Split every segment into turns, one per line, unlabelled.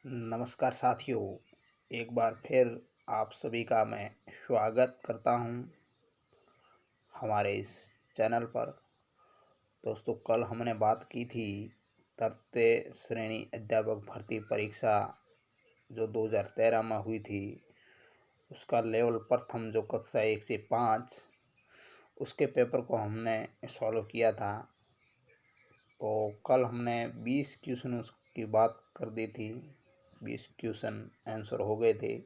नमस्कार साथियों, एक बार फिर आप सभी का मैं स्वागत करता हूं हमारे इस चैनल पर। दोस्तों, कल हमने बात की थी तृतीय श्रेणी अध्यापक भर्ती परीक्षा जो 2013 में हुई थी, उसका लेवल प्रथम जो कक्षा 1 से 5 उसके पेपर को हमने सॉल्व किया था। तो कल हमने 20 क्वेश्चन की बात कर दी थी, 20 क्वेश्चन आंसर हो गए थे।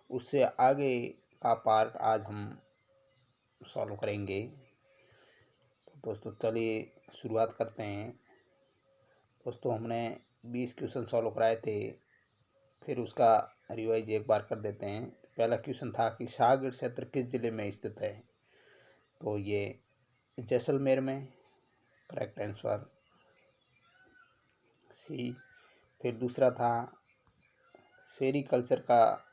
उससे आगे का पार्ट आज हम सॉल्व करेंगे। तो दोस्तों चलिए शुरुआत करते हैं। दोस्तों, हमने 20 क्वेश्चन सॉल्व कराए थे, फिर उसका रिवाइज एक बार कर देते हैं। पहला क्वेश्चन था कि सागर क्षेत्र किस जिले में स्थित है? तो ये जैसलमेर में, करेक्ट आंसर सी। फिर दूसरा था सेरीकल्चर का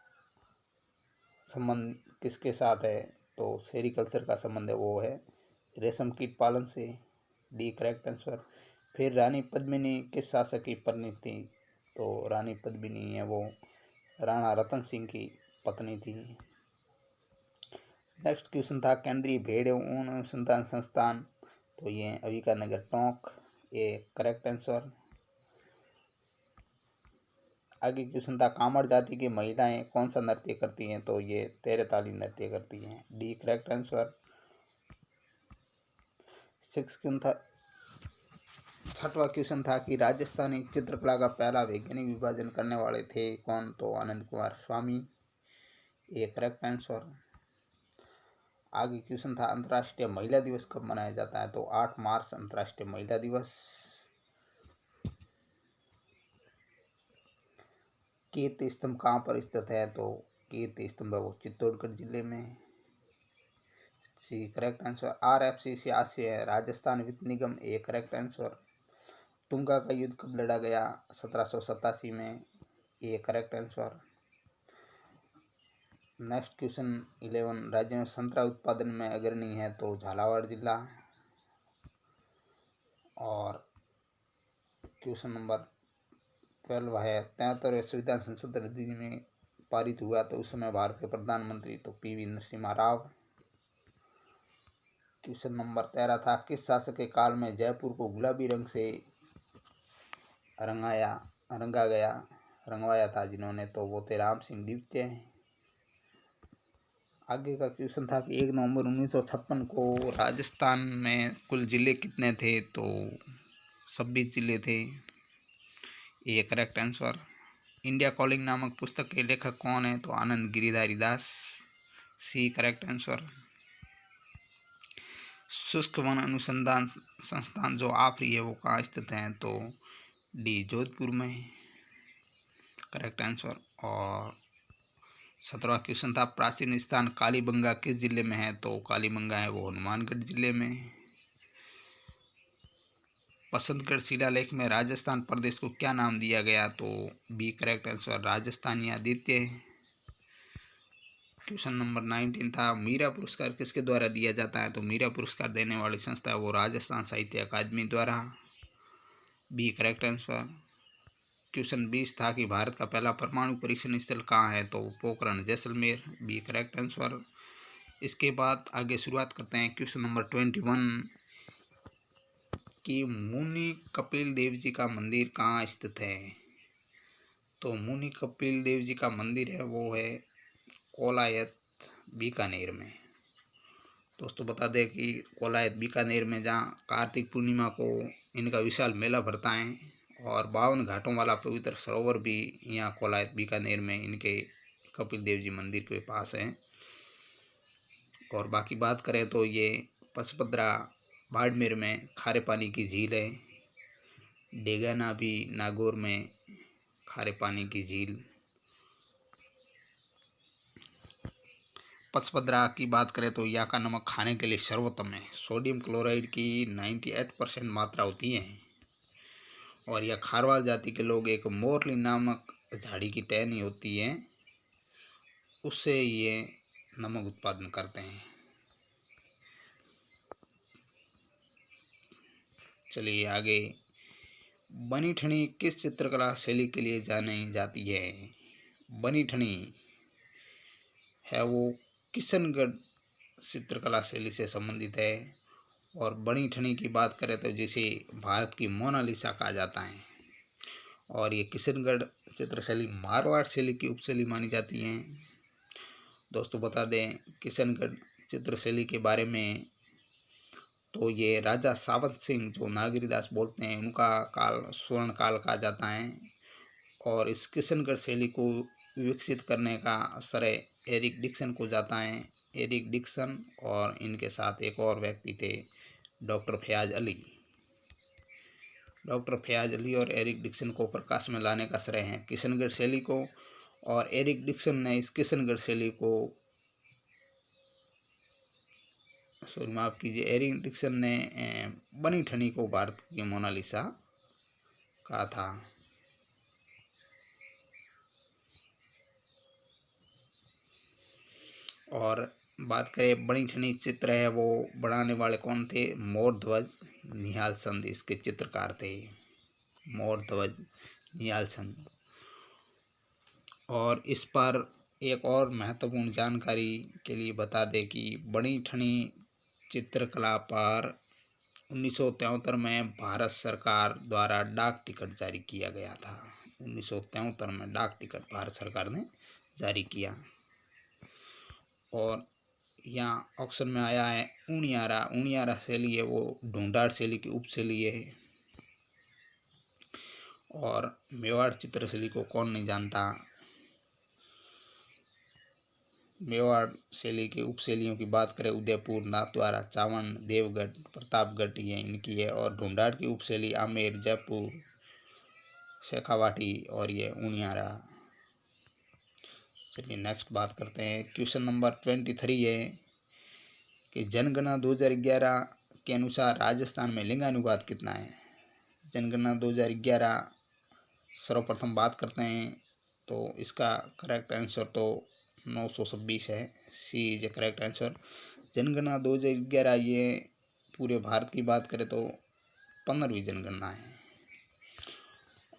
संबंध किसके साथ है? तो सेरीकल्चर का संबंध है वो है रेशम कीट पालन से, डी करेक्ट आंसर। फिर रानी पद्मिनी किस शासक की पत्नी थी? तो रानी पद्मिनी है वो राणा रतन सिंह की पत्नी थी। नेक्स्ट क्वेश्चन था केंद्रीय भेड़ एवं ऊन अनुसंधान संस्थान, तो ये अविका नगर टोंक, ये करेक्ट आंसर। आगे क्वेश्चन था कामड़ जाति की महिलाएं कौन सा नृत्य करती हैं? तो ये तेरताली नृत्य करती हैं, डी करेक्ट आंसर। छठवां क्वेश्चन था कि राजस्थानी चित्रकला का पहला वैज्ञानिक विभाजन करने वाले थे कौन? तो आनंद कुमार स्वामी, ये करेक्ट आंसर। आगे क्वेश्चन था अंतर्राष्ट्रीय महिला दिवस कब मनाया जाता है? तो 8 मार्च अंतर्राष्ट्रीय महिला दिवस। कीर्ति स्तंभ कहाँ पर स्थित है? तो कीर्ति स्तंभ वो चित्तौड़गढ़ जिले में, सी करेक्ट आंसर। RFC आशय है राजस्थान वित्त निगम, ए करेक्ट आंसर। टुंगा का युद्ध कब लड़ा गया? 1787 में, A correct answer. Next question 11 राज्य में संतरा उत्पादन में अग्रणी है? तो झालावाड़ जिला। और क्वेश्चन नंबर 12 है 73वें संविधान संशोधन अधिनियम में पारित हुआ तो उस समय भारत के प्रधानमंत्री तो PV Narasimha Rao. Question number 13 था किस शासक के काल में जयपुर को गुलाबी रंग से रंगवाया था जिन्होंने? तो वो थे राम सिंह द्वितीय। आगे का क्वेश्चन था कि 1 नवंबर 1956 को राजस्थान में कुल जिले कितने थे? तो 26 जिले थे, ये करेक्ट आंसर। इंडिया कॉलिंग नामक पुस्तक के लेखक कौन है? तो आनंद गिरिधारी दास, सी करेक्ट आंसर। शुष्क वन अनुसंधान संस्थान जो आफरी है वो कहाँ स्थित है? तो डी जोधपुर में, करेक्ट आंसर। और 17वां क्वेश्चन था प्राचीन स्थान कालीबंगा किस जिले में है? तो कालीबंगा है वो हनुमानगढ़ जिले में। बसंतगढ़ शिलालेख में राजस्थान प्रदेश को क्या नाम दिया गया? तो B correct answer Rajasthani Aditya. Question number 19 था मीरा पुरस्कार किसके द्वारा दिया जाता है? तो मीरा पुरस्कार देने वाली संस्था है वो राजस्थान साहित्य अकादमी द्वारा, बी करेक्ट आंसर। क्वेश्चन 20 था कि भारत का पहला परमाणु परीक्षण स्थल कहाँ है? तो Pokhran Jaisalmer, B correct answer. इसके बाद आगे शुरुआत करते हैं क्वेश्चन नंबर 21 कि मुनि कपिल देव जी का मंदिर कहाँ स्थित है? तो मुनि कपिल देव जी का मंदिर है वो है कोलायत बीकानेर में। दोस्तों बता दें कि कोलायत बीकानेर में जहाँ कार्तिक पूर्णिमा को इनका विशाल मेला भरता है और 52 घाटों वाला पवित्र सरोवर भी यहाँ कोलायत बीकानेर में इनके कपिल देव जी मंदिर के पास है। और बाकी बात करें तो ये पचपदरा बाड़मेर में खारे पानी की झील है, डेगाना भी नागौर में खारे पानी की झील। पचपदरा की बात करें तो यहाँ का नमक खाने के लिए सर्वोत्तम है, सोडियम क्लोराइड की 98% मात्रा होती है। और यह खारवाल जाति के लोग एक मोरली नामक झाड़ी की टहनी होती है उससे ये नमक उत्पादन करते हैं। चलिए आगे बनीठनी किस चित्रकला शैली के लिए जानी जाती है? बनीठनी है वो किशनगढ़ चित्रकला शैली से संबंधित है। और बनीठनी की बात करें तो जिसे भारत की मोनालिसा कहा जाता है। और ये किशनगढ़ चित्रशैली मारवाड़ शैली की उपशैली मानी जाती हैं। दोस्तों बता दें किशनगढ़ चित्रशैली के बारे में, तो ये राजा सावंत सिंह जो नागरीदास बोलते हैं उनका काल स्वर्ण काल कहा जाता है। और इस किशनगढ़ शैली को विकसित करने का श्रेय एरिक डिक्सन को जाता है। एरिक डिक्सन और इनके साथ एक और व्यक्ति थे, डॉक्टर फयाज अली। डॉक्टर फयाज अली और एरिक डिक्सन को प्रकाश में लाने का श्रेय है किशनगढ़ शैली को। और एरिक डिक्सन ने इस किशनगढ़ शैली को माफ़ कीजिए, एरिक डिक्सन ने बनीठनी को भारत की मोनालिसा कहा था। और बात करें बनीठनी चित्र है वो बनाने वाले कौन थे? मोरध्वज निहालचंद इसके चित्रकार थे, मोरध्वज निहालचंद। और इस पर एक और महत्वपूर्ण जानकारी के लिए बता दें कि बनीठनी चित्रकला पर 1973 में भारत सरकार द्वारा डाक टिकट जारी किया गया था। 1973 में डाक टिकट भारत सरकार ने जारी किया। और यहाँ ऑक्शन में आया है उनियारा। उनियारा शैली है वो ढूंढाड़ शैली की उपशैली है। और मेवाड़ चित्रशैली को कौन नहीं जानता। मेवाड़ शैली की उपशैलियों की बात करें उदयपुर, नाथद्वारा, चावंड, देवगढ़, प्रतापगढ़ ये इनकी है। और ढूंढाड़ की उपशैली आमेर, जयपुर, शेखावाटी और ये उनियारा। चलिए नेक्स्ट बात करते हैं। क्वेश्चन नंबर 23 है कि जनगणना 2011 के अनुसार राजस्थान में लिंगानुपात कितना है? जनगणना 2011 सर्वप्रथम बात करते हैं तो इसका करेक्ट आंसर तो 926 है। सी इज ए करेक्ट आंसर। जनगणना 2011 ये पूरे भारत की बात करें तो 15वीं जनगणना है।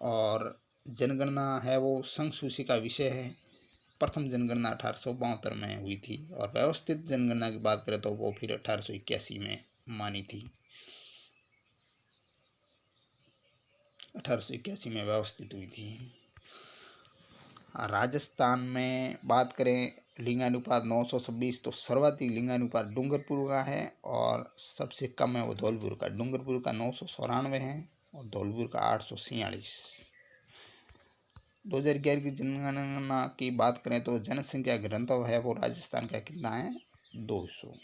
और जनगणना है वो संघ सूची का विषय है। प्रथम जनगणना 1872 में हुई थी। और व्यवस्थित जनगणना की बात करें तो वो फिर 1881 में मानी थी। 1881 में व्यवस्थित हुई थी। राजस्थान में बात करें लिंगानुपात 926, तो सर्वाधिक लिंगानुपात डूंगरपुर का है और सबसे कम है वो धौलपुर का। डूंगरपुर का 994 है और धौलपुर का 846। 2011 की जनगणना की बात करें तो जनसंख्या घनत्व है वो राजस्थान का कितना है? 200।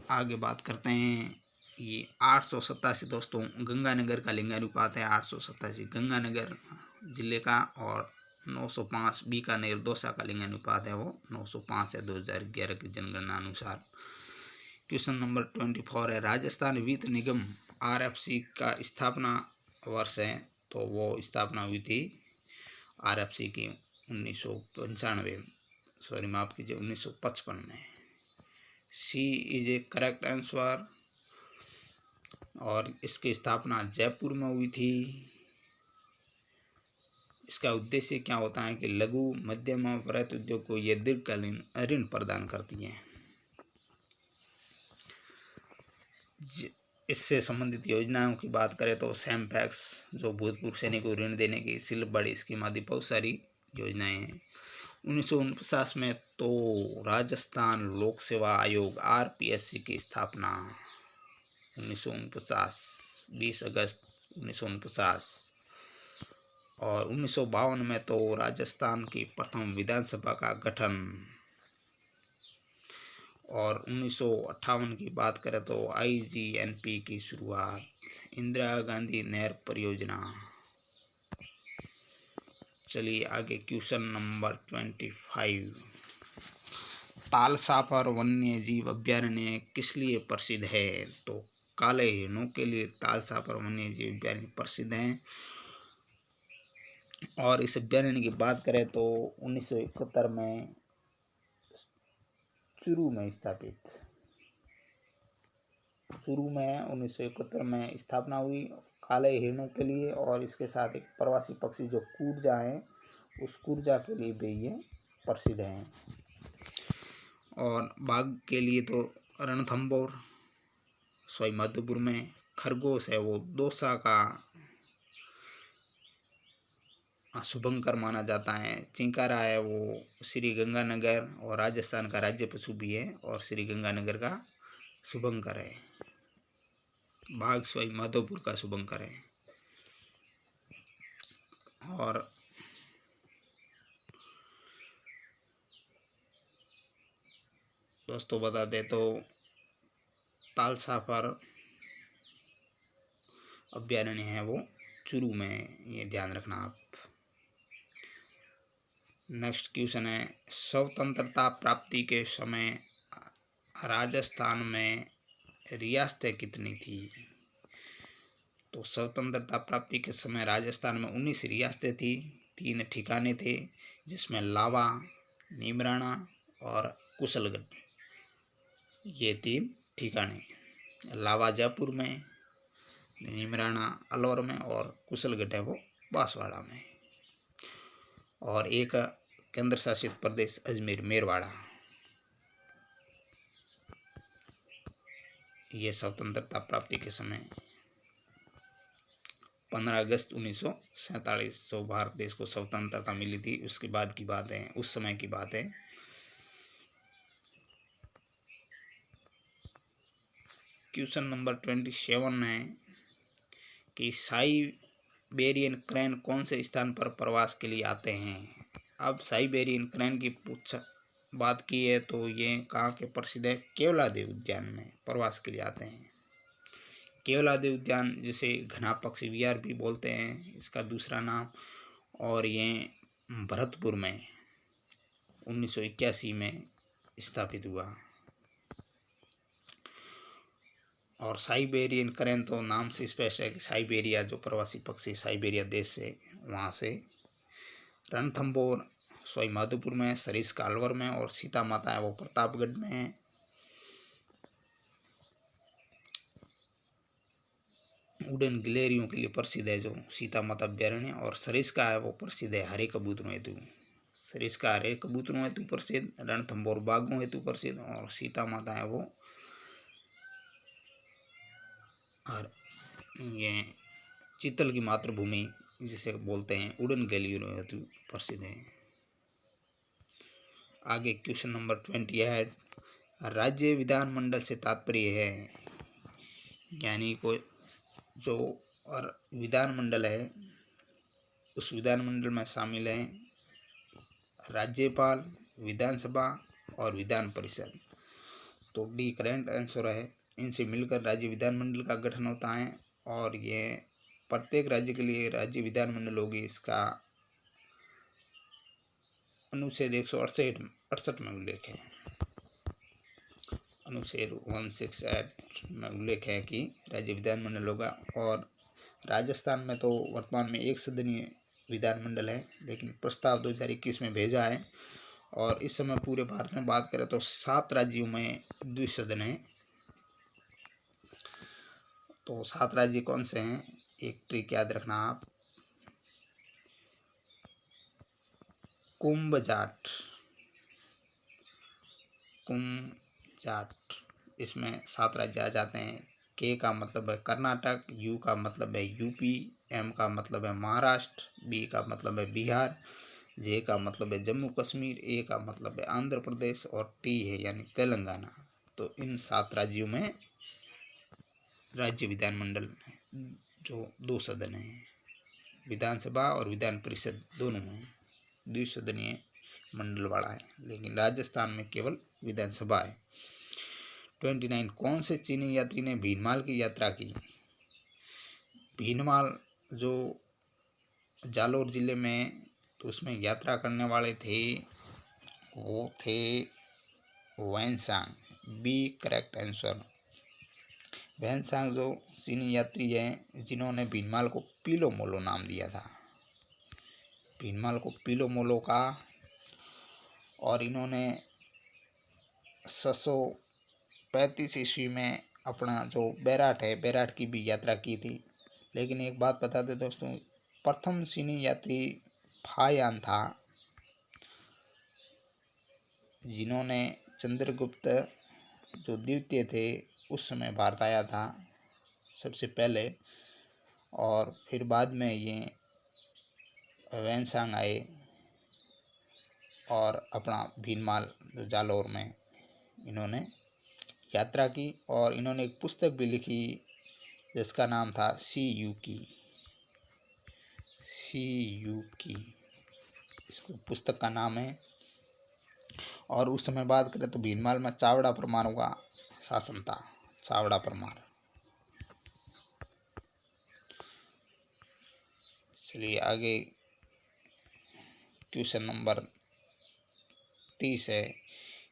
आगे बात करते हैं ये 887 दोस्तों गंगानगर का लिंगानुपात है 887 गंगानगर जिले का। और 905 बीकानेर दौसा का लिंगानुपात है वो 905 है 2011 की जनगणना अनुसार। क्वेश्चन नंबर 24 है राजस्थान वित्त निगम RFC का स्थापना वर्ष है, तो वो स्थापना हुई थी RFC की 1995, सॉरी माफ़ कीजिए 1955 में। सी इज ए करेक्ट आंसर। और इसकी स्थापना जयपुर में हुई थी। इसका उद्देश्य क्या होता है कि लघु मध्यम और वृहत उद्योग को ये दीर्घकालीन ऋण प्रदान करती है। इससे संबंधित योजनाओं की बात करें तो सैमफैक्स जो भूतपूर्व सैनिकों को ऋण देने की सिल्क बड़ी स्कीम आदि बहुत सारी योजनाएं हैं। 1949 में तो राजस्थान लोक सेवा आयोग RPSC की स्थापना 1949 20 अगस्त 1949। और 1952 में तो राजस्थान की प्रथम विधानसभा का गठन। और 1958 की बात करें तो IGNP की शुरुआत, इंदिरा गांधी नहर परियोजना। चलिए आगे क्वेश्चन नंबर 25। तालसापर वन्य जीव अभ्यारण्य किस लिए प्रसिद्ध है? तो काले हिरणों के लिए तालसापर वन्य जीव अभ्यारण्य प्रसिद्ध हैं। और इस अभ्यारण्य की बात करें तो 1971 में चूरू में स्थापित चूरू में 1971 में स्थापना हुई काले हिरणों के लिए, और इसके साथ एक प्रवासी पक्षी जो कूर्जा है, उस कूर्जा के लिए भी ये प्रसिद्ध हैं। और बाघ के लिए तो रणथंभौर सवाई माधोपुर में, खरगोश है वो दौसा का शुभंकर माना जाता है, चिंकारा है वो श्री गंगानगर और राजस्थान का राज्य पशु भी है और श्री गंगानगर का शुभंकर है। बाघ सवाई माधोपुर का शुभंकर है। और दोस्तों बता दें तो तालसाफर अभ्यारण्य है वो चूरू में, ये ध्यान रखना आप। नेक्स्ट क्वेश्चन है, स्वतंत्रता प्राप्ति के समय राजस्थान में रियासतें कितनी थी? तो स्वतंत्रता प्राप्ति के समय राजस्थान में 19 रियासतें थी, 3 ठिकाने थे जिसमें लावा, नीमराणा और कुशलगढ़, ये 3 ठिकाने। लावा जयपुर में, नीमराणा अलवर में और कुशलगढ़ है वो बांसवाड़ा में। और एक केंद्र शासित प्रदेश अजमेर मेरवाड़ा। ये स्वतंत्रता प्राप्ति के समय 15 अगस्त 1947 जो भारत देश को स्वतंत्रता मिली थी, उसके बाद की बात है, उस समय की बात है। क्वेश्चन नंबर 27 है कि साइबेरियन क्रेन कौन से स्थान पर प्रवास के लिए आते हैं? अब साइबेरियन क्रेन की बात की है तो ये कहाँ के प्रसिद्ध है? केवलादेव उद्यान में प्रवास के लिए आते हैं। केवलादेव उद्यान जिसे घना पक्षी विहार भी बोलते हैं, इसका दूसरा नाम, और ये भरतपुर में 1981 में स्थापित हुआ। और साइबेरियन क्रेन तो नाम से स्पष्ट है कि साइबेरिया जो प्रवासी पक्षी साइबेरिया देश से, वहाँ से। रणथंभौर सवाई माधोपुर में, सरिस्का अलवर में और सीता माता है वो प्रतापगढ़ में है। उड़न गिलहरियों के लिए प्रसिद्ध है जो सीता माता अभ्यारण्य, और सरिस्का है वो प्रसिद्ध है हरे कबूतरों हेतु। सरिस्का हरे कबूतरों हेतु प्रसिद्ध, रणथंभौर बाघों हेतु प्रसिद्ध, और सीता माता है वो और ये चीतल की मातृभूमि जिसे बोलते हैं उड़न गिलहरियों हेतु प्रसिद्ध है। आगे क्वेश्चन नंबर 28, राज्य विधानमंडल से तात्पर्य है, यानी कोई जो और विधानमंडल है उस विधानमंडल में शामिल है राज्यपाल, विधानसभा और विधान परिषद। तो डी करेंट आंसर है। इनसे मिलकर राज्य विधानमंडल का गठन होता है, और ये प्रत्येक राज्य के लिए राज्य विधानमंडल होगी, इसका अनुच्छेद 168 में उल्लेख है। अनुच्छेद 168 में उल्लेख है कि राज्य विधानमंडल होगा। और राजस्थान में तो वर्तमान में 1 सदनीय विधानमंडल है, लेकिन प्रस्ताव 2021 में भेजा है। और इस समय पूरे भारत में बात करें तो 7 राज्यों में द्विसदन है। तो 7 राज्य कौन से हैं, एक ट्रिक याद रखना आप। कुंभजाट, इसमें 7 राज्य आ जाते हैं। के का मतलब है कर्नाटक, यू का मतलब है यूपी, एम का मतलब है महाराष्ट्र, बी का मतलब है बिहार, जे का मतलब है जम्मू कश्मीर, ए का मतलब है आंध्र प्रदेश, और टी है यानी तेलंगाना। तो इन 7 राज्यों में राज्य विधानमंडल जो 2 सदन है, विधानसभा और विधान परिषद दोनों में द्विसदनीय मंडल वाला है, लेकिन राजस्थान में केवल विधानसभा है। 29, कौन से चीनी यात्री ने भीनमाल की यात्रा की? भीनमाल जो जालौर जिले में, तो उसमें यात्रा करने वाले थे वो थे वैनसांग, बी करेक्ट आंसर। वैनसांग जो चीनी यात्री हैं जिन्होंने भीनमाल को पीलो मोलो नाम दिया था, भीनमाल को पीलो मोलो का। और इन्होंने 635 ईस्वी में अपना जो बैराट है, बैराट की भी यात्रा की थी। लेकिन एक बात बता दें दोस्तों, प्रथम चीनी यात्री फायान था, जिन्होंने चंद्रगुप्त जो द्वितीय थे उस समय भारत आया था सबसे पहले, और फिर बाद में ये वैनसांग आए और अपना भीनमाल जालौर में इन्होंने यात्रा की। और इन्होंने एक पुस्तक भी लिखी जिसका नाम था सी यू की, इस पुस्तक का नाम है। और उस समय बात करें तो भीनमाल में चावड़ा परमार का शासन था, चावड़ा परमार। चलिए आगे, क्वेश्चन नंबर 30 है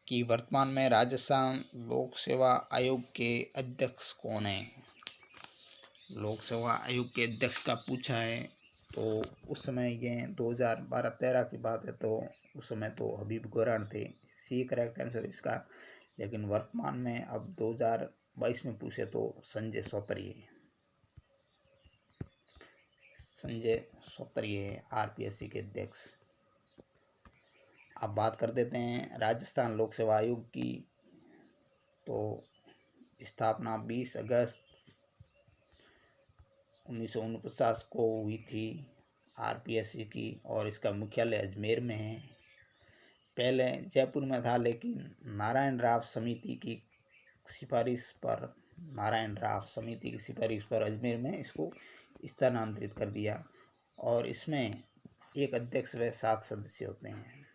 कि वर्तमान में राजस्थान लोक सेवा आयोग के अध्यक्ष कौन है। लोक सेवा आयोग के अध्यक्ष का पूछा है। तो उस समय ये 2012-13 की बात है, तो उस समय तो हबीब गोरान थे, सी करेक्ट आंसर इसका। लेकिन वर्तमान में अब 2022 में पूछे तो संजय सोतरिए है आरपीएससी के अध्यक्ष। अब बात कर देते हैं राजस्थान लोक सेवा आयोग की। तो स्थापना 20 अगस्त 1949 को हुई थी आरपीएससी की, और इसका मुख्यालय अजमेर में है। पहले जयपुर में था, लेकिन नारायण राव समिति की सिफारिश पर अजमेर में इसको स्थानांतरित कर दिया। और इसमें एक अध्यक्ष व 7 सदस्य होते हैं,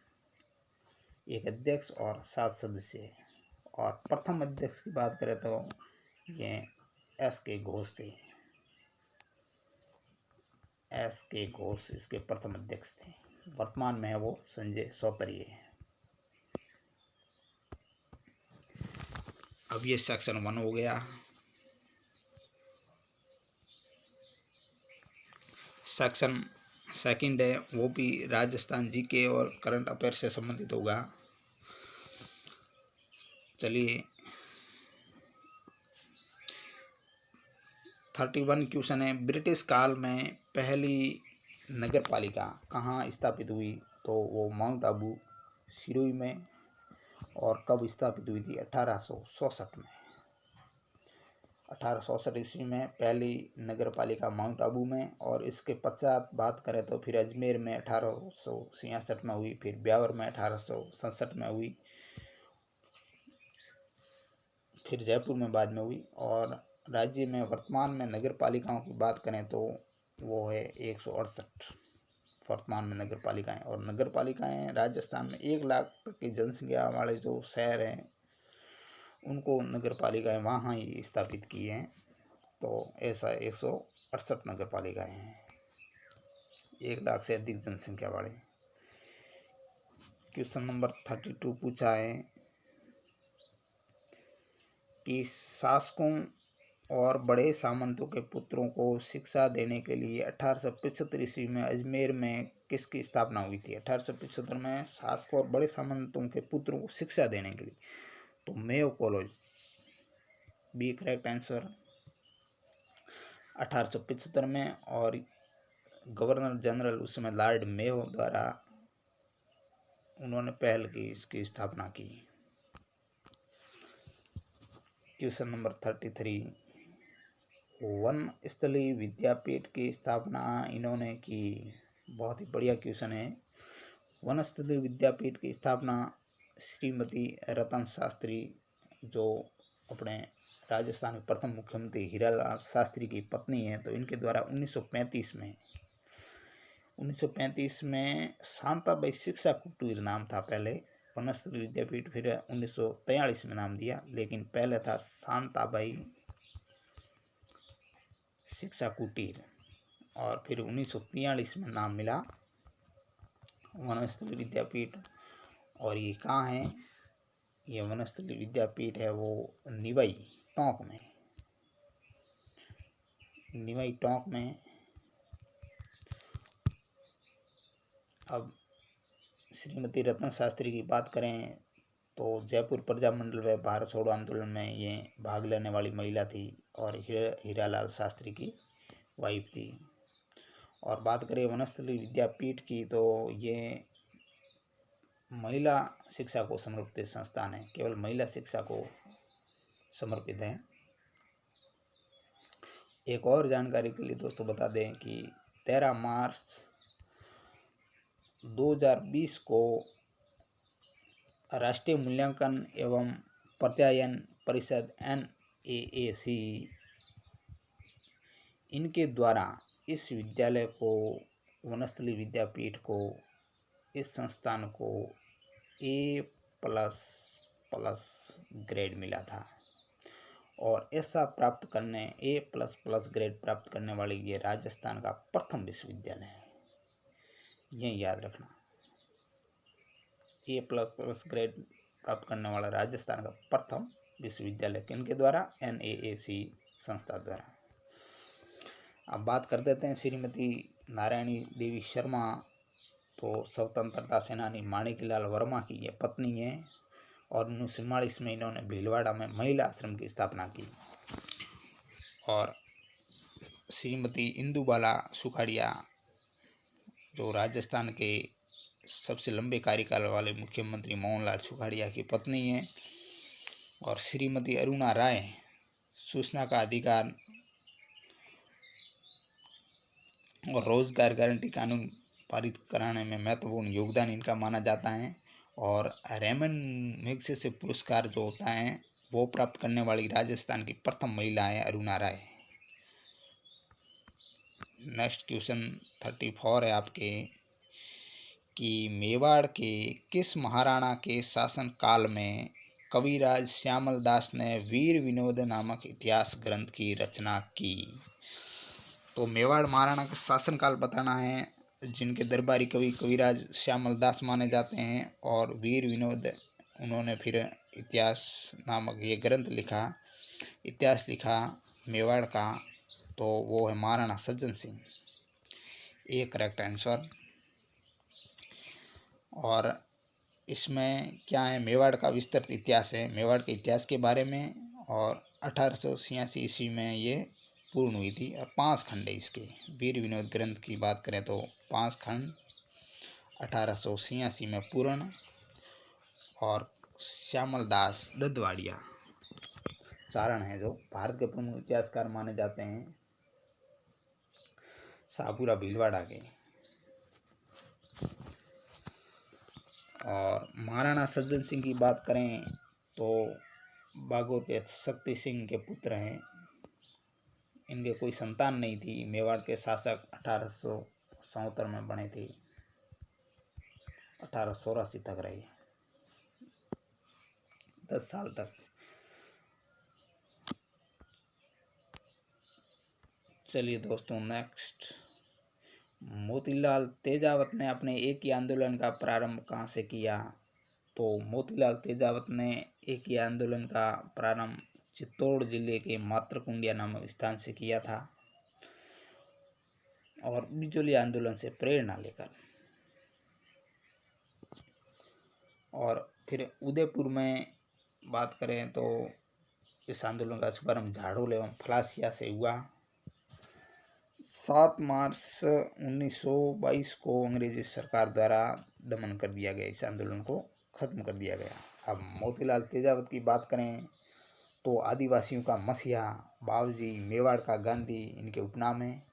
एक अध्यक्ष और 7 सदस्य। और प्रथम अध्यक्ष की बात करें तो ये एस.के. घोष थे, एस.के. घोष इसके प्रथम अध्यक्ष थे। वर्तमान में है वो संजय सोतरिए है। अब ये सेक्शन 1 हो गया। सेक्शन 2 है, वो भी राजस्थान जीके और करंट अफेयर से संबंधित होगा। चलिए 31 क्वेश्चन है, ब्रिटिश काल में पहली नगर पालिका कहाँ स्थापित हुई। तो वो माउंट आबू सिरोही में। और कब स्थापित हुई थी, 1864 में। 1864 ईस्वी में पहली नगर पालिका माउंट आबू में। और इसके पश्चात बात करें तो फिर अजमेर में 1866 में हुई, फिर ब्यावर में 1867 में हुई, फिर जयपुर में बाद में हुई। और राज्य में वर्तमान में नगर पालिकाओं की बात करें तो वो है 168 वर्तमान में नगर पालिकाएँ। और नगर पालिकाएँ राजस्थान में 1 लाख तक की जनसंख्या वाले जो शहर हैं उनको नगर पालिकाएँ वहाँ ही स्थापित की हैं। तो ऐसा 168 नगर पालिकाएँ हैं 1 लाख से अधिक जनसंख्या वाले। क्वेश्चन नंबर 32 पूछा है कि शासकों और बड़े सामंतों के पुत्रों को शिक्षा देने के लिए 1875 ईस्वी में अजमेर में किसकी स्थापना हुई थी। 1875 में शासकों और बड़े सामंतों के पुत्रों को शिक्षा देने के लिए, तो Mayo college B correct answer 1875 में। और गवर्नर जनरल उस समय लॉर्ड मेयो द्वारा उन्होंने पहल की इसकी स्थापना की। क्वेश्चन नंबर 33, वन स्थलीय विद्यापीठ की स्थापना इन्होंने की। बहुत ही बढ़िया क्वेश्चन है। वन स्थलीय विद्यापीठ की स्थापना श्रीमती रतन शास्त्री, जो अपने राजस्थान के प्रथम मुख्यमंत्री हीरालाल शास्त्री की पत्नी है, तो इनके द्वारा 1935 में शांताबाई शिक्षा कुटीर नाम था पहले, वनस्थली विद्यापीठ फिर 1943 में नाम दिया, लेकिन पहले था शांताबाई शिक्षा कुटीर। और फिर 1943 में नाम मिला वनस्थली विद्यापीठ। और ये कहाँ है, ये वनस्थली विद्यापीठ है वो निवाई टोंक में। अब श्रीमती रत्न शास्त्री की बात करें तो जयपुर प्रजामंडल व भारत छोड़ो आंदोलन में ये भाग लेने वाली महिला थी और हीरालाल शास्त्री की वाइफ थी। और बात करें वनस्थली विद्यापीठ की, तो ये महिला शिक्षा को समर्पित संस्थान है, केवल महिला शिक्षा को समर्पित है। एक और जानकारी के लिए दोस्तों बता दें कि 13 मार्च 2020 को राष्ट्रीय मूल्यांकन एवं प्रत्यायन परिषद NAAC इनके द्वारा इस विद्यालय को, वनस्थली विद्यापीठ को, इस संस्थान को A++ ग्रेड मिला था। और ऐसा प्राप्त करने A++ ग्रेड प्राप्त करने वाली ये राजस्थान का प्रथम विश्वविद्यालय है, ये याद रखना। A++ ग्रेड प्राप्त करने वाला राजस्थान का प्रथम विश्वविद्यालय किनके द्वारा? NAAC संस्था द्वारा। अब बात कर देते हैं श्रीमती नारायणी देवी शर्मा। तो स्वतंत्रता सेनानी माणिकलाल वर्मा की ये पत्नी है और 1944 में इन्होंने भीलवाड़ा में महिला आश्रम की स्थापना की। और श्रीमती इंदुबाला सुखाड़िया जो राजस्थान के सबसे लंबे कार्यकाल वाले मुख्यमंत्री मोहनलाल सुखाड़िया की पत्नी है। और श्रीमती अरुणा राय सूचना का अधिकार और रोजगार गारंटी कानून पारित कराने में महत्वपूर्ण योगदान इनका माना जाता है। और रेमन मैग्सेसे पुरस्कार जो होता है वो प्राप्त करने वाली राजस्थान की प्रथम महिला है अरुणा राय। नेक्स्ट क्वेश्चन 34 है आपके कि मेवाड़ के किस महाराणा के शासन काल में कविराज श्यामल दास ने वीर विनोद नामक इतिहास ग्रंथ की रचना की? तो मेवाड़ महाराणा का शासनकाल बताना है, जिनके दरबारी कवि कविराज श्यामल दास माने जाते हैं। और वीर विनोद उन्होंने फिर इतिहास नामक ये ग्रंथ लिखा, इतिहास लिखा मेवाड़ का, तो वो है महाराणा सज्जन सिंह, ये करेक्ट आंसर। और इसमें क्या है, मेवाड़ का विस्तृत इतिहास है, मेवाड़ के इतिहास के बारे में। और 1886 ईस्वी में ये पूर्ण हुई थी और 5 खंड है इसके। वीर विनोद ग्रंथ की बात करें तो 5 खंड 1886 में पूर्ण। और श्यामल दास ददवाड़िया चारण है जो भारत के प्रमुख इतिहासकार माने जाते हैं, शाहपुरा भीलवाड़ा के। और महाराणा सज्जन सिंह की बात करें तो बागोर के शक्ति सिंह के पुत्र हैं, इनके कोई संतान नहीं थी। मेवाड़ के शासक 1874 में बने थे, 1884 तक रहे, 10 साल तक। चलिए दोस्तों नेक्स्ट, मोतीलाल तेजावत ने अपने एक ही आंदोलन का प्रारंभ कहाँ से किया? तो मोतीलाल तेजावत ने एक ही आंदोलन का प्रारंभ चित्तौड़ जिले के मातृकुंडिया नामक स्थान से किया था, और बिजोली आंदोलन से प्रेरणा लेकर। और फिर उदयपुर में बात करें तो इस आंदोलन का शुभारंभ झाड़ोल एवं फलासिया से हुआ। 7 मार्च 1922 को अंग्रेजी सरकार द्वारा दमन कर दिया गया, इस आंदोलन को खत्म कर दिया गया। अब मोतीलाल तेजावत की बात करें तो आदिवासियों का मसीहा, बाबूजी, मेवाड़ का गांधी इनके उपनाम हैं।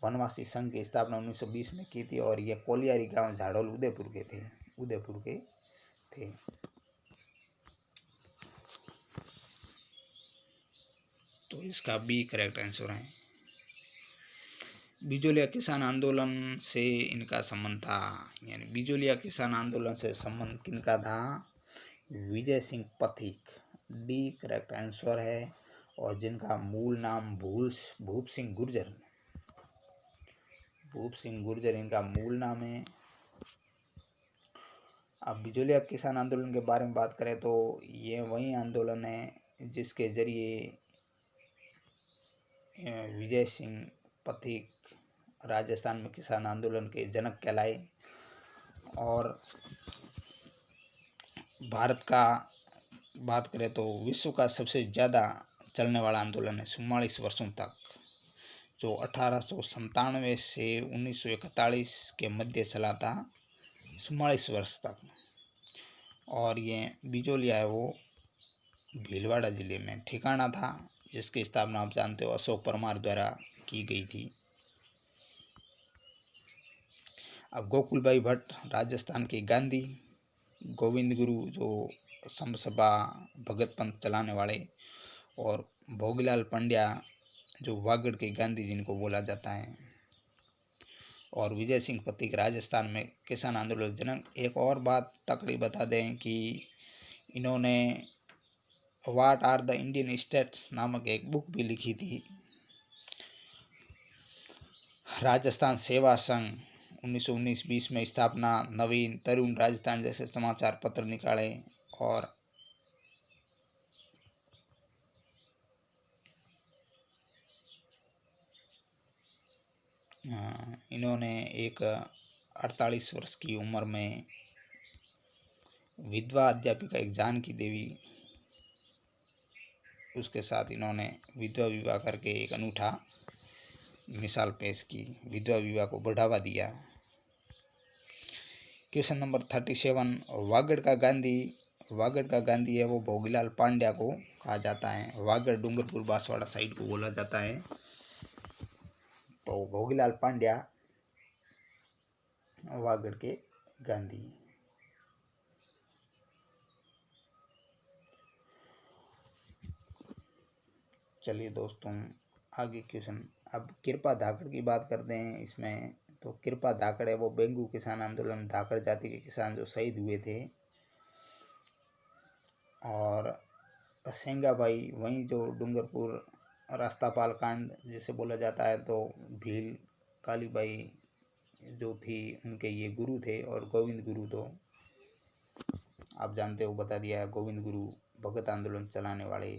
वनवासी संघ की स्थापना 1920 में की थी और ये कोलियारी गांव झाड़ोल उदयपुर के थे। तो इसका भी करेक्ट आंसर है। बिजोलिया किसान आंदोलन से इनका संबंध था, यानी बिजोलिया किसान आंदोलन से संबंध किनका था? Vijay Singh Pathik, D correct answer है। और जिनका मूल नाम भूप सिंह गुर्जर इनका मूल नाम है। अब बिजोलिया किसान आंदोलन के बारे में बात करें तो ये वही आंदोलन है जिसके जरिए विजय सिंह पथिक राजस्थान में किसान आंदोलन के जनक कहलाए। और भारत का बात करें तो विश्व का सबसे ज़्यादा चलने वाला आंदोलन है 44 वर्षों तक, जो 1897 से 1941 के मध्य चला था, 44 वर्ष तक। और ये बिजोलिया है वो भीलवाड़ा जिले में ठिकाना था, जिसकी स्थापना आप जानते हो अशोक परमार द्वारा की गई थी। अब गोकुलभाई भट्ट राजस्थान के गांधी, गोविंद गुरु जो समसभा भगत पंथ चलाने वाले, और भोगीलाल पंड्या जो वागड़ के गांधी जिनको बोला जाता है, और विजय सिंह पथिक राजस्थान में किसान आंदोलन जनक। एक और बात तकड़ी बता दें कि इन्होंने what are the Indian states नामक एक बुक भी लिखी थी। राजस्थान सेवा संघ 1919-20 में स्थापना, नवीन तरुण राजस्थान जैसे समाचार पत्र निकाले, और इन्होंने एक 48 वर्ष की उम्र में विधवा अध्यापिका एक जानकी देवी, उसके साथ इन्होंने विधवा विवाह करके एक अनूठा मिसाल पेश की, विधवा विवाह को बढ़ावा दिया। क्वेश्चन नंबर 37, वागड़ का गांधी। वागड़ का गांधी है वो भोगीलाल पांड्या को कहा जाता है। वागड़ डूंगरपुर बांसवाड़ा साइड को बोला जाता है। तो भोगीलाल पांड्या वागड़ के गांधी। चलिए दोस्तों, आगे क्वेश्चन। अब कृपा धाकड़ की बात करते हैं इसमें। तो कृपा धाकड़ है वो बेंगू किसान आंदोलन धाकड़ जाति के किसान जो शहीद हुए थे। और सेंगा भाई वहीं जो डूंगरपुर रास्तापाल कांड जिसे बोला जाता है, तो भील कालीबाई जो थी उनके ये गुरु थे। और गोविंद गुरु तो आप जानते हो, बता दिया है। गोविंद गुरु भगत आंदोलन चलाने वाले,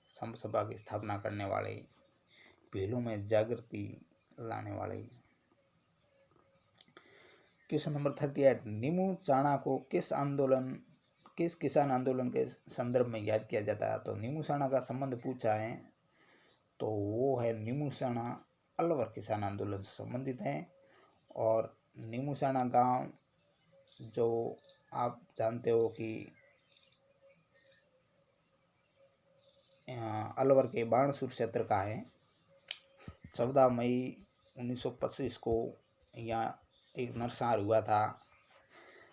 समसभा की स्थापना करने वाले, भीलों में जागृति लाने वाले। क्वेश्चन नंबर 38, नीमू चाणा को किस किसान आंदोलन के संदर्भ में याद किया जाता है? तो नीमू चाणा का संबंध पूछा है, तो वो है नीमू चाणा अलवर किसान आंदोलन से संबंधित है। और नीमू चाणा गांव जो आप जानते हो कि अलवर के बाणसूर क्षेत्र का है। 14 मई 1925 को यहाँ एक नरसंहार हुआ था।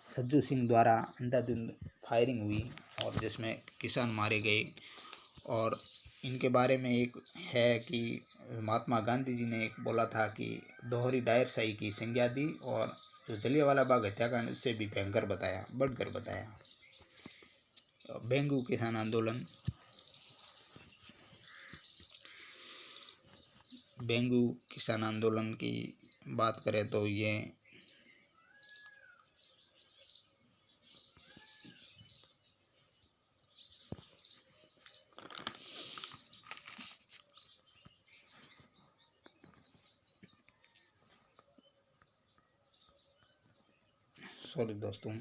सज्जू सिंह द्वारा अंधाधुंध फायरिंग हुई और जिसमें किसान मारे गए। और इनके बारे में एक है कि महात्मा गांधी जी ने एक बोला था कि दोहरी डायरशाही की संज्ञा दी, और जो जलियांवाला बाग हत्याकांड उससे भी भयंकर बताया, बढ़कर बताया। बेंगू किसान आंदोलन, बेंगू किसान आंदोलन की बात करें तो ये सॉरी दोस्तों,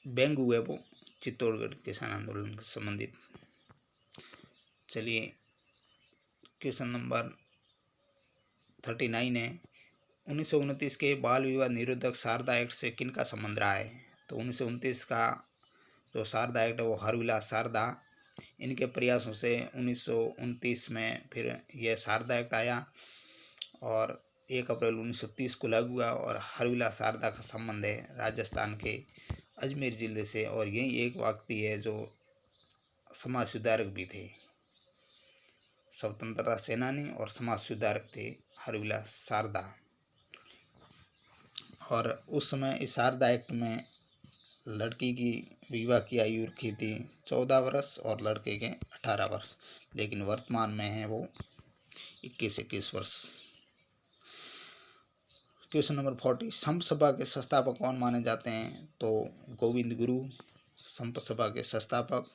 बेंगू है वो चित्तौड़गढ़ किसान आंदोलन से संबंधित। चलिए क्वेश्चन नंबर 39 है, 1929 के बाल विवाह निरोधक शारदा एक्ट से किन का संबंध रहा है? तो 1929 का जो शारदा एक्ट है वो हरविलास शारदा, इनके प्रयासों से 1929 में फिर यह शारदा एक्ट आया और 1 अप्रैल 1930 को लागू हुआ। और हरविलास शारदा का संबंध है राजस्थान के अजमेर जिले से। और यही एक व्यक्ति है जो समाज सुधारक भी थे, स्वतंत्रता सेनानी और समाज सुधारक थे हरविलास शारदा। और उस समय इस शारदा एक्ट में लड़की की विवाह की आयु रखी थी 14 वर्ष और लड़के के 18 वर्ष, लेकिन वर्तमान में है वो 21 वर्ष। क्वेश्चन नंबर 40, संप सभा के संस्थापक कौन माने जाते हैं? तो गोविंद गुरु संप सभा के संस्थापक।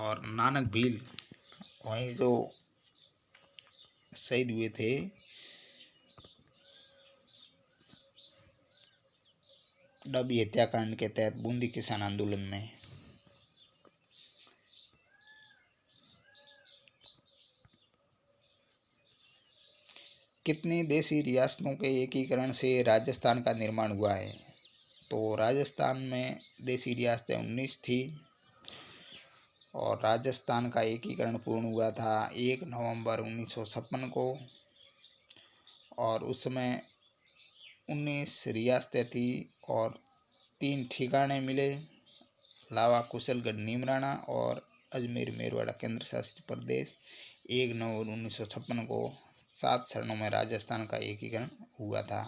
और नानक भील वहीं जो शहीद हुए थे डबी हत्याकांड के तहत बूंदी किसान आंदोलन में। कितनी देशी रियासतों के एकीकरण से राजस्थान का निर्माण हुआ है? तो राजस्थान में देशी रियासतें 19 थी और राजस्थान का एकीकरण पूर्ण हुआ था 1 नवंबर 1956 को। और उस समय 19 रियासतें थी और 3 ठिकाने मिले, लावा, कुशलगढ़, नीमराना और अजमेर मेरवाड़ा केंद्र शासित प्रदेश। 1 नवंबर 1956 को 7 चरणों में राजस्थान का एकीकरण हुआ था।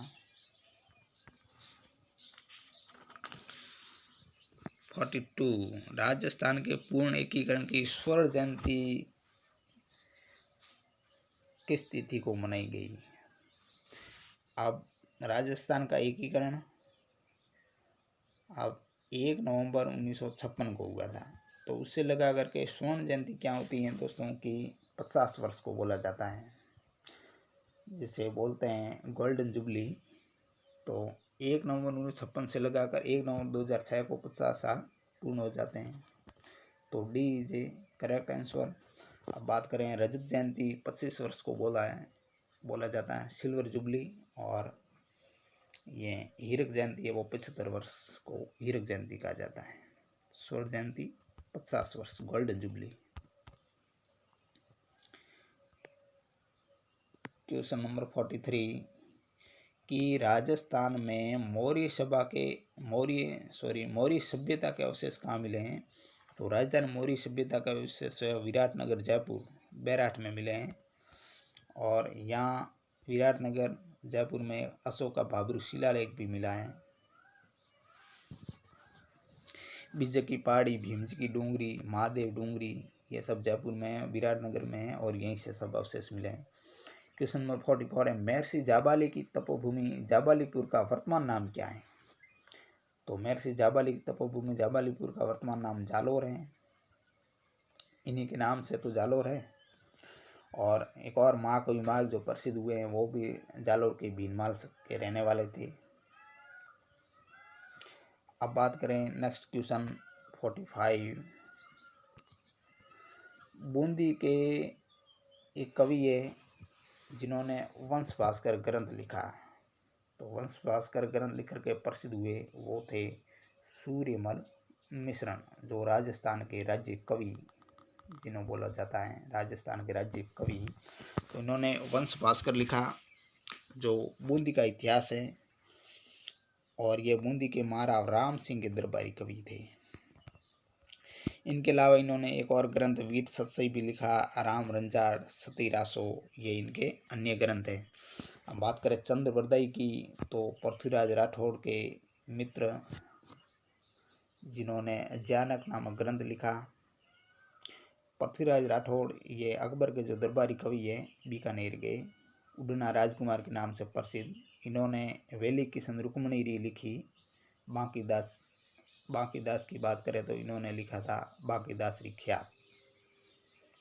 42 राजस्थान के पूर्ण एकीकरण की स्वर्ण जयंती किस तिथि को मनाई गई? अब राजस्थान का एकीकरण अब 1 नवंबर 1956 को हुआ था, तो उससे लगा करके स्वर्ण जयंती क्या होती है दोस्तों कि 50 वर्ष को बोला जाता है, जिसे बोलते हैं गोल्डन जुबली। तो 1 नवंबर 1956 से लगाकर 1 नवंबर 2006 को 50 साल पूर्ण हो जाते हैं। तो D is A correct answer. अब बात करें रजत जयंती 25 वर्ष को बोला जाता है सिल्वर जुबली, और ये हीरक जयंती है वो 75 वर्ष को हीरक जयंती कहा जाता है। स्वर्ण जयंती 50 वर्ष गोल्डन जुबली। क्वेश्चन नंबर 43 कि राजस्थान में मौर्य सभ्यता के अवशेष कहाँ मिले हैं? तो राजधानी मौर्य सभ्यता का अवशेष विराटनगर, जयपुर, बैराठ में मिले हैं। और यहाँ विराटनगर, जयपुर में अशोक का भाब्रू शिलालेख भी मिला है। बिज्जक की पहाड़ी, भीमजी की डूंगरी, महादेव डूंगरी, ये सब जयपुर में है, विराटनगर में है, और यहीं से सब अवशेष मिले हैं। क्वेश्चन नंबर 44 है महर्षि जाबाली की तपोभूमि जाबालीपुर का वर्तमान नाम क्या है? तो महर्षि जाबाली की तपोभूमि जाबालीपुर का वर्तमान नाम जालोर है। इन्हीं के नाम से तो जालोर है। और एक और महाकवि मार्ग जो प्रसिद्ध हुए हैं वो भी जालोर के भीनमाल के रहने वाले थे। अब बात करें नेक्स्ट क्वेश्चन 45। बूंदी के एक कवि है जिन्होंने वंश भास्कर ग्रंथ लिखा। तो वंश भास्कर ग्रंथ लिख करके प्रसिद्ध हुए वो थे सूर्यमल मिश्रण, जो राजस्थान के राज्य कवि जिन्हों बोला जाता है राजस्थान के राज्य कवि। तो इन्होंने वंश भास्कर लिखा जो बूंदी का इतिहास है, और ये बूंदी के महाराव राम सिंह के दरबारी कवि थे। इनके अलावा इन्होंने एक और ग्रंथ वीत सतसई भी लिखा, राम रंजाड़, सती रासो, ये इनके अन्य ग्रंथ हैं। अब बात करें चंद्रबरदाई की, तो पृथ्वीराज राठौड़ के मित्र जिन्होंने जानक नामक ग्रंथ लिखा। पृथ्वीराज राठौड़ ये अकबर के जो दरबारी कवि है बीकानेर के, उड़ना राजकुमार के नाम से प्रसिद्ध। इन्होंने वेली किशन रुक्मणी री लिखी। बांकीदास की बात करें तो इन्होंने लिखा था बांकीदास री ख्यात,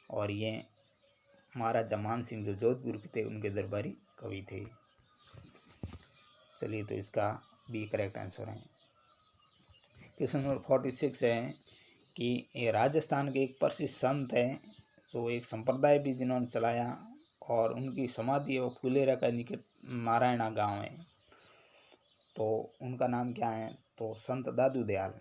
और ये महाराजा मान सिंह जो जोधपुर के थे उनके दरबारी कवि थे। चलिए, तो इसका बी करेक्ट आंसर है। क्वेश्चन नंबर 46 है कि ये राजस्थान के एक प्रसिद्ध संत हैं जो एक संप्रदाय भी जिन्होंने चलाया, और उनकी समाधि वो फुलेरा का निकट नारायणा गांव है। तो उनका नाम क्या है? तो संत दादू दयाल,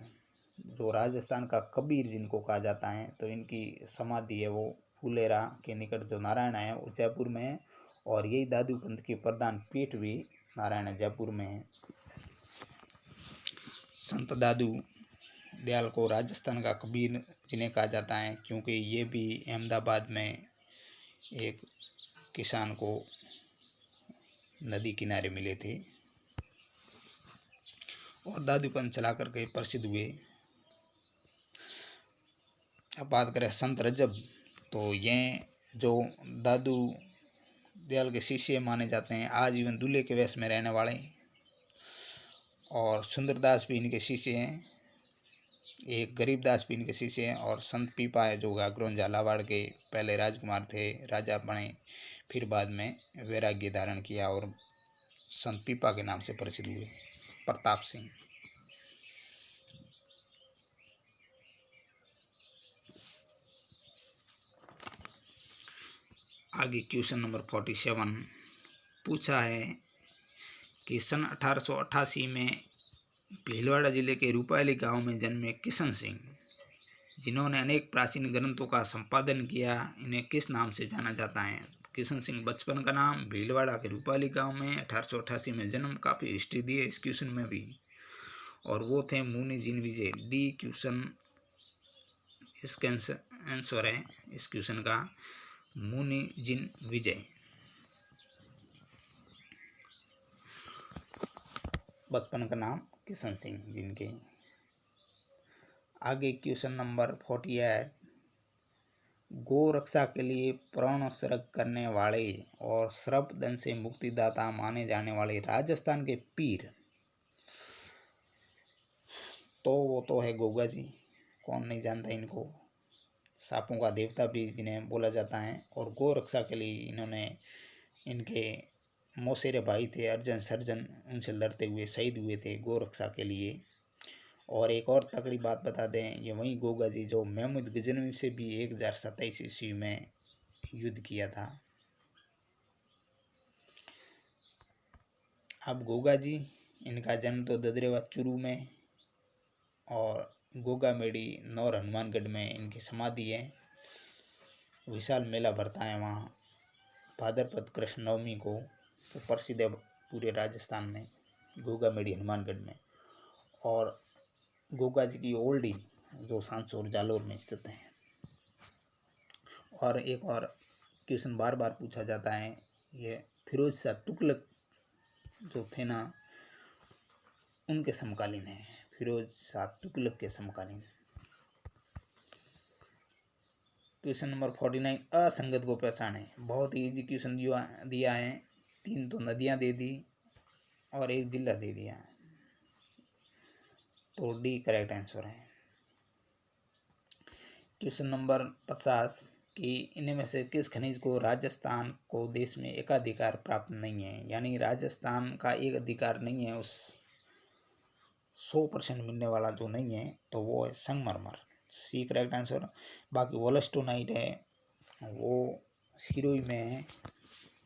जो राजस्थान का कबीर जिनको कहा जाता है। तो इनकी समाधि है वो फुलेरा के निकट जो नारायण है वो जयपुर में है, और यही दादू पंथ की प्रधान पीठ भी नारायण जयपुर में है। संत दादू दयाल को राजस्थान का कबीर जिन्हें कहा जाता है, क्योंकि ये भी अहमदाबाद में एक किसान को नदी किनारे मिले थे और दादूपंथ चला करके प्रसिद्ध हुए। अब बात करें संत रजब, तो ये जो दादू दयाल के शिष्य माने जाते हैं, आजीवन दूल्हे के वेश में रहने वाले, और सुंदरदास भी इनके शिष्य हैं। एक गरीबदास भी इनके शिष्य हैं, और संत पीपा है जो गागरोन झालावाड़ के पहले राजकुमार थे, राजा बने, फिर बाद में वैराग्य धारण किया और संत पीपा के नाम से प्रसिद्ध हुए। प्रताप सिंह। आगे क्वेश्चन नंबर 47 पूछा है कि सन 1888 में भीलवाड़ा जिले के रूपाली गांव में जन्मे किशन सिंह, जिन्होंने अनेक प्राचीन ग्रंथों का संपादन किया, इन्हें किस नाम से जाना जाता है? किशन सिंह बचपन का नाम, भीलवाड़ा के रूपाली गांव में 1888 में जन्म, काफ़ी हिस्ट्री दी है इस क्वेश्चन में भी, और वो थे मुनि जिन विजय। डी क्वेश्चन इसका आंसर है इस क्वेश्चन का, मुनि जिन विजय। बचपन का नाम किशन सिंह जिनके। आगे क्वेश्चन नंबर 48 गौ रक्षा के लिए प्राण सर्ग करने वाले और सर्पदंश से मुक्तिदाता माने जाने वाले राजस्थान के पीर, तो वो तो है गोगा जी, कौन नहीं जानता इनको। सांपों का देवता भी जिन्हें बोला जाता है, और गौ रक्षा के लिए इन्होंने, इनके मौसेरे भाई थे अर्जन सर्जन, उनसे लड़ते हुए शहीद हुए थे गौ रक्षा के लिए। और एक और तगड़ी बात बता दें, ये वही गोगा जी जो महमूद गजनवी से भी 1027 ईस्वी में युद्ध किया था। अब गोगा जी, इनका जन्म तो ददरेवा चुरू में, और गोगा मेड़ी नौर हनुमानगढ़ में इनकी समाधि है। विशाल मेला भरता है वहाँ भाद्रपद कृष्ण नवमी को, तो प्रसिद्ध है पूरे राजस्थान में गोगा मेड़ी हनुमानगढ़ में। और गोगा जी की ओल्डी जो सांसौर जालोर में स्थित है। और एक और क्वेश्चन बार बार पूछा जाता है, ये फिरोज शाह तुगलक जो थे ना, उनके समकालीन है, फिरोज शाह तुगलक के समकालीन। क्वेश्चन नंबर 49 असंगत को पहचाने। बहुत ही इजी क्वेश्चन दिया है, 3 तो नदियां दे दी और 1 जिला दे दिया, तो डी करेक्ट आंसर है। क्वेश्चन नंबर 50 कि इनमें में से किस खनिज को राजस्थान को देश में एकाधिकार प्राप्त नहीं है, यानी राजस्थान का एक अधिकार नहीं है, उस 100% मिलने वाला जो नहीं है, तो वो है संगमरमर, सी करेक्ट आंसर। बाकी वोलस्टोनाइट है वो सिरोही में है,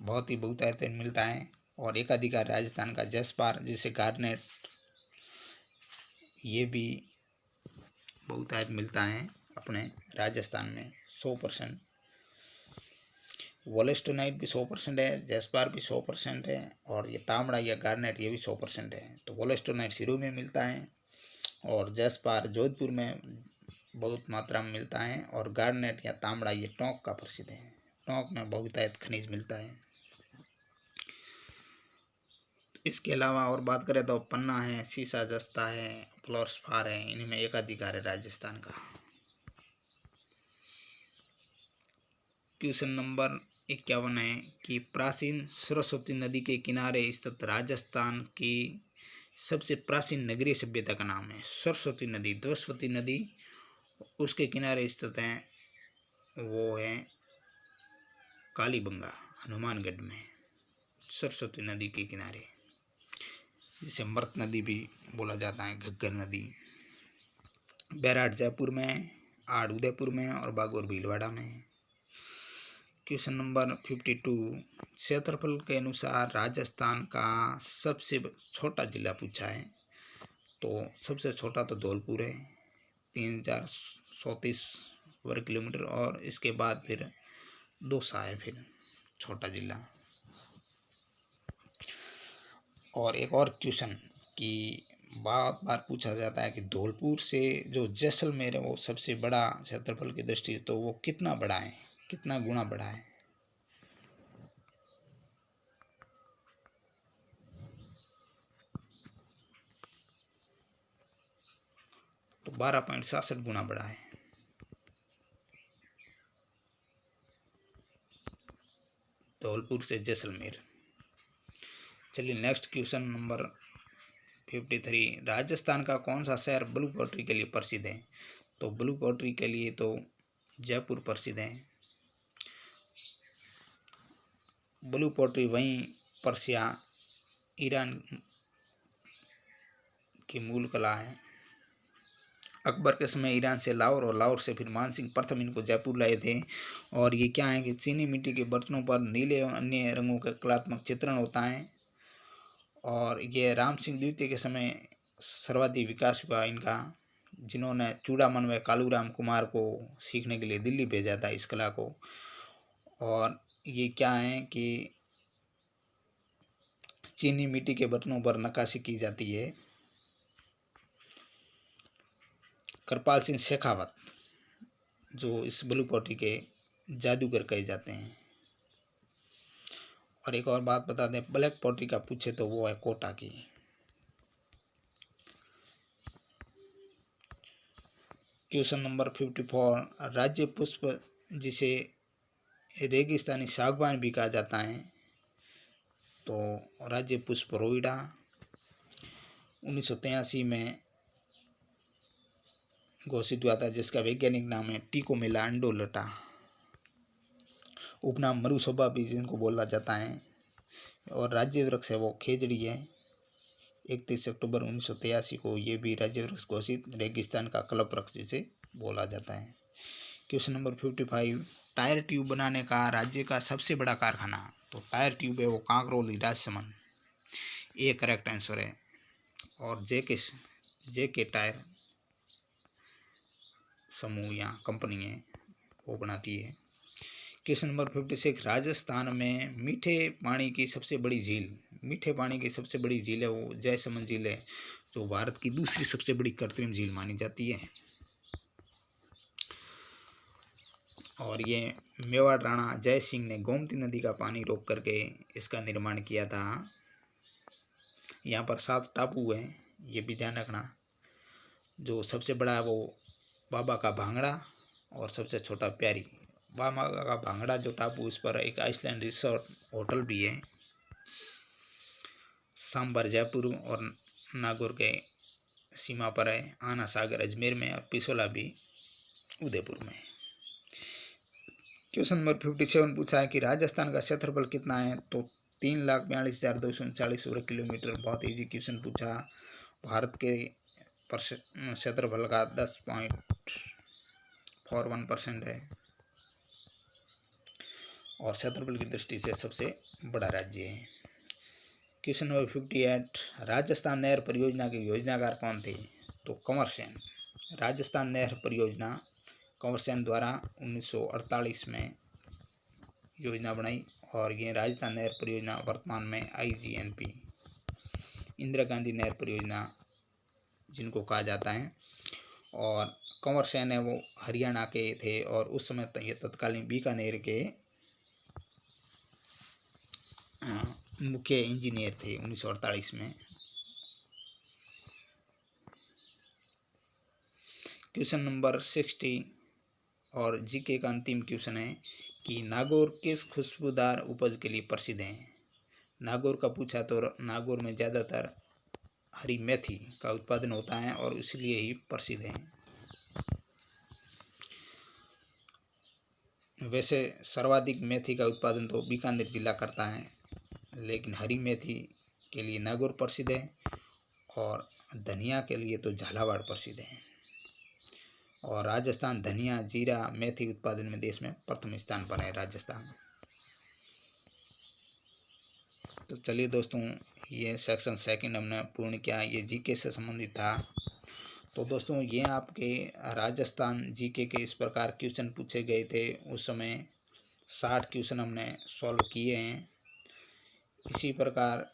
बहुत ही बहुतायत मिलता है। और एकाधिकार राजस्थान का जसपार जिसे गार्नेट, ये भी बहुतायत मिलता है अपने राजस्थान में 100%। वोलेस्टोनाइट भी 100% है, जसपार भी 100% है, और ये तांबड़ा या गार्नेट ये भी 100% है। तो वोलेस्टोनाइट सिरोही में मिलता है, और जसपार जोधपुर में बहुत मात्रा में मिलता है, और गार्नेट या तांबड़ा ये टोंक का प्रसिद्ध है, टोंक में बहुतायत खनिज मिलता है। इसके अलावा और बात करें तो पन्ना है, सीसा जस्ता है, फ्लोर्सफार है, इनमें एकाधिकार है राजस्थान का। क्वेश्चन नंबर 51 है कि प्राचीन सरस्वती नदी के किनारे स्थित राजस्थान की सबसे प्राचीन नगरीय सभ्यता का नाम है। सरस्वती नदी, द्वस्वती नदी उसके किनारे स्थित है, वो है कालीबंगा हनुमानगढ़ में, सरस्वती नदी के किनारे, जिसे मृत नदी भी बोला जाता है, घग्गर नदी। बैराट जयपुर में, आड़ उदयपुर में, और बागौर भीलवाड़ा में। क्वेश्चन नंबर 52 क्षेत्रफल के अनुसार राजस्थान का सबसे छोटा जिला पूछा है, तो सबसे छोटा तो धौलपुर है, 3034 वर्ग किलोमीटर, और इसके बाद फिर दौसा है फिर छोटा जिला। और एक और क्वेश्चन कि बार बार पूछा जाता है कि धौलपुर से जो जैसलमेर है वो सबसे बड़ा क्षेत्रफल की दृष्टि से, तो वो कितना बड़ा है, कितना गुना बड़ा है? तो 12.67 गुना बड़ा है। धौलपुर से जैसलमेर। चलिए नेक्स्ट क्वेश्चन नंबर 53 राजस्थान का कौन सा शहर ब्लू पोट्री के लिए प्रसिद्ध है? तो ब्लू पोट्री के लिए तो जयपुर प्रसिद्ध है। ब्लू पोट्री वहीं पर्सिया ईरान की मूल कला है। अकबर के समय ईरान से लाहौर और लाहौर से फिर मानसिंह प्रथम इनको जयपुर लाए थे। और ये क्या है कि चीनी मिट्टी के बर्तनों पर नीले और अन्य रंगों का कलात्मक चित्रण होता है। और ये राम सिंह द्वितीय के समय सर्वाधिक विकास हुआ इनका, जिन्होंने चूड़ामन व कालूराम कुमार को सीखने के लिए दिल्ली भेजा था इस कला को। और ये क्या है कि चीनी मिट्टी के बर्तनों पर नक्काशी की जाती है। कृपाल सिंह शेखावत जो इस ब्लू पोट्री के जादूगर कहे जाते हैं। और एक और बात बता दें, ब्लैक पोट्री का पूछे तो वो है कोटा की। क्वेश्चन नंबर 54 राज्य पुष्प जिसे रेगिस्तानी सागवान भी कहा जाता है, तो राज्य पुष्प रोइडा 1983 में घोषित हुआ था, जिसका वैज्ञानिक नाम है टिकोमेला अंडोलटा। उपनाम मरुसोबा भी जिनको बोला जाता है। और राज्य वृक्ष है वो खेजड़ी है। 31 अक्टूबर 1983 को ये भी राज्य वृक्ष घोषित, रेगिस्तान का कल्प वृक्ष जिसे बोला जाता है। क्वेश्चन नंबर 55 टायर ट्यूब बनाने का राज्य का सबसे बड़ा कारखाना, तो टायर ट्यूब है वो कांकरोली राजसमंद, ये करेक्ट आंसर है। और जे के टायर समूह या कंपनी है वो बनाती है। क्वेश्चन नंबर 56 राजस्थान में मीठे पानी की सबसे बड़ी झील है वो जयसमंद झील है, जो भारत की दूसरी सबसे बड़ी कृत्रिम झील मानी जाती है। और ये मेवाड़ राणा जय सिंह ने गोमती नदी का पानी रोक करके इसका निर्माण किया था। यहाँ पर 7 टापू हैं, ये भी ध्यान रखना। जो सबसे बड़ा है वो बाबा का भांगड़ा और सबसे छोटा प्यारी। बाबा का भांगड़ा जो टापू, उस पर एक आइसलैंड रिसोर्ट होटल भी है। सांबर जयपुर और नागौर के सीमा पर है। आना सागर अजमेर में और पिसोला भी उदयपुर में। क्वेश्चन नंबर 57 पूछा है कि राजस्थान का क्षेत्रफल कितना है, तो 3,42,239 वर्ग किलोमीटर। बहुत इजी क्वेश्चन पूछा। भारत के क्षेत्रफल का 10.41% है और क्षेत्रफल की दृष्टि से सबसे बड़ा राज्य है। क्वेश्चन नंबर 58 राजस्थान नहर परियोजना के योजनाकार कौन थे, तो कंवर सेन। राजस्थान नहर परियोजना कंवर सेन द्वारा 1948 में योजना बनाई। और ये राजस्थान नहर परियोजना वर्तमान में IGNP इंदिरा गांधी नहर परियोजना जिनको कहा जाता है। और कंवर सेन है वो हरियाणा के थे और उस समय ये तत्कालीन बीकानेर के मुख्य इंजीनियर थे 1948 में। क्वेश्चन नंबर 60 और जीके का अंतिम क्वेश्चन है कि नागौर किस खुशबूदार उपज के लिए प्रसिद्ध है। नागौर का पूछा तो नागौर में ज़्यादातर हरी मेथी का उत्पादन होता है और इसलिए ही प्रसिद्ध है। वैसे सर्वाधिक मेथी का उत्पादन तो बीकानेर जिला करता है, लेकिन हरी मेथी के लिए नागौर प्रसिद्ध है और धनिया के लिए तो झालावाड़ प्रसिद्ध है। और राजस्थान धनिया जीरा मेथी उत्पादन में देश में प्रथम स्थान पर है राजस्थान। तो चलिए दोस्तों, ये सेक्शन सेकंड हमने पूर्ण किया। ये जीके से संबंधित था। तो दोस्तों, ये आपके राजस्थान जीके के इस प्रकार क्वेश्चन पूछे गए थे। उस समय 60 क्वेश्चन हमने सॉल्व किए हैं। इसी प्रकार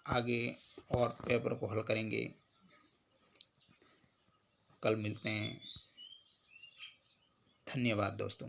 आगे और पेपर को हल करेंगे। कल मिलते हैं। धन्यवाद दोस्तों।